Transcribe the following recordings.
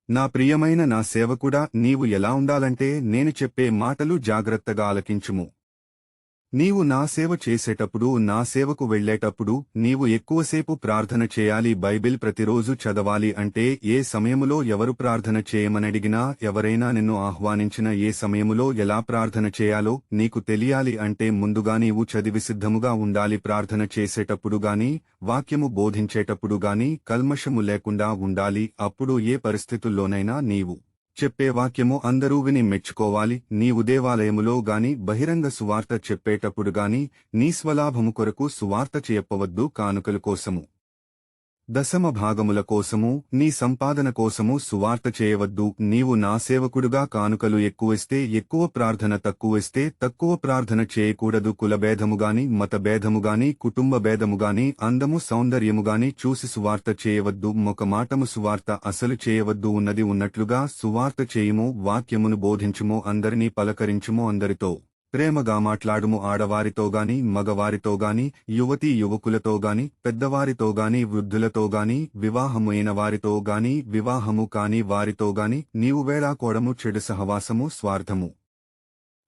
నా ప్రియమైన నా సేవకుడా, నీవు ఎలా ఉండాలంటే నేను చెప్పే మాటలు జాగ్రత్తగా ఆలకించుము. నీవు నా సేవ చేసేటప్పుడు, నా సేవకు వెళ్లేటప్పుడు నీవు ఎక్కువసేపు ప్రార్థన చేయాలి. బైబిల్ ప్రతిరోజు చదవాలి. అంటే ఏ సమయములో ఎవరు ప్రార్థన చేయమనడిగినా, ఎవరైనా నిన్ను ఆహ్వానించిన ఏ సమయములో ఎలా ప్రార్థన చేయాలో నీకు తెలియాలి. అంటే ముందుగా నీవు చదివి సిద్ధముగా ఉండాలి. ప్రార్థన చేసేటప్పుడు గాని, వాక్యము బోధించేటప్పుడు గాని కల్మషము లేకుండా ఉండాలి. అప్పుడు ఏ పరిస్థితుల్లోనైనా నీవు చెప్పే వాక్యము అందరూ విని మెచ్చుకోవాలి. నీవు దేవాలయములో గాని బహిరంగ సువార్త చెప్పేటప్పుడు గాని నీ స్వలాభము కొరకు సువార్త చెప్పవద్దు. కానుకల కోసము, దశమ భాగముల కోసము, నీ సంపాదన కోసము సువార్త చేయవద్దు. నీవు నా సేవకుడుగా కానుకలు ఎక్కువిస్తే ఎక్కువ, ప్రార్థన తక్కువిస్తే తక్కువ ప్రార్థన చేయకూడదు. కులభేదముగాని, మతభేదముగాని, కుటుంబ భేదముగాని, అందము సౌందర్యముగాని చూసి సువార్త చేయవద్దు. మొకమాటము సువార్త అసలు చేయవద్దు. ఉన్నది ఉన్నట్లుగా సువార్త చేయుము. వాక్యమును బోధించుము. అందరినీ పలకరించుము. అందరితో ప్రేమగా మాట్లాడుము. ఆడవారితోగాని, మగవారితోగాని, యువతీ యువకులతోగాని, పెద్దవారితోగాని, వృద్ధులతోగాని, వివాహము అయిన వారితోగాని, వివాహము కాని వారితోగాని నీవు వేళాకోవడము, చెడు సహవాసము, స్వార్థము,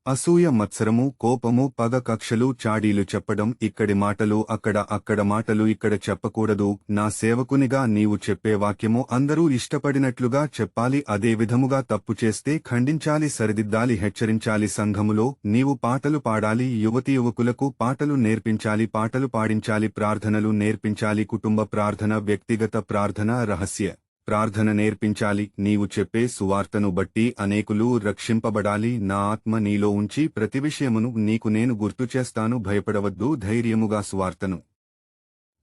అసూయ, మత్సరము, కోపము, పగ, కక్షలు, చాడీలు చెప్పడం, ఇక్కడి మాటలు అక్కడ మాటలు ఇక్కడ చెప్పకూడదు. నా సేవకునిగా నీవు చెప్పే వాక్యము అందరూ ఇష్టపడినట్లుగా చెప్పాలి. అదే విధముగా తప్పు చేస్తే ఖండించాలి, సరిదిద్దాలి, హెచ్చరించాలి. సంఘములో నీవు పాటలు పాడాలి. యువతీ యువకులకు పాటలు నేర్పించాలి, పాటలు పాడించాలి, ప్రార్థనలు నేర్పించాలి. కుటుంబ ప్రార్థన, వ్యక్తిగత ప్రార్థన, రహస్య ప్రార్థన నేర్పించాలి. నీవు చెప్పే సువార్తను బట్టి అనేకులు రక్షింపబడాలి. నా ఆత్మ నీలో ఉంచి ప్రతి విషయమును నీకు నేను గుర్తుచేస్తాను. భయపడవద్దు. ధైర్యముగా సువార్తను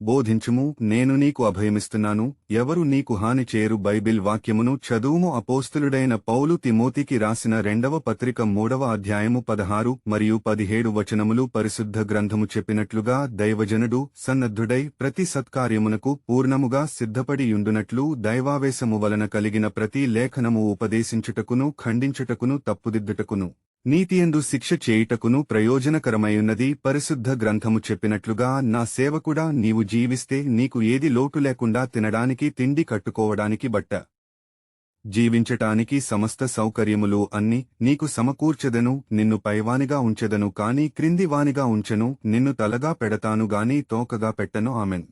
బోధించుము. నేను నీకు అభయమిస్తున్నాను. ఎవరు నీకు హాని చేయరు. బైబిల్ వాక్యమును చదువుము. అపోస్తలుడైన పౌలు తిమోతికి రాసిన 2వ పత్రిక 3వ అధ్యాయము 16 మరియు 17 వచనములు. పరిశుద్ధ గ్రంథము చెప్పినట్లుగా దైవజనుడు సన్నద్ధుడై ప్రతి సత్కార్యమునకు పూర్ణముగా సిద్ధపడి యుండునట్లు దైవావేశము వలన కలిగిన ప్రతి లేఖనము ఉపదేశించుటకును, ఖండించుటకును, తప్పుదిద్దుటకును, నీతియందు శిక్ష చేయుటకును ప్రయోజనకరమైయున్నది. పరిశుద్ధ గ్రంథము చెప్పినట్లుగా నా సేవకుడా, నీవు జీవిస్తే నీకు ఏది లోటు లేకుండా తినడానికి తిండి, కట్టుకోవడానికి బట్ట, జీవించటానికి సమస్త సౌకర్యములు అన్ని నీకు సమకూర్చెదను. నిన్ను పైవానిగా ఉంచెదను కాని క్రిందివానిగా ఉంచెను. నిన్ను తలగా పెడతాను గాని తోకగా పెట్టను. ఆమెన్.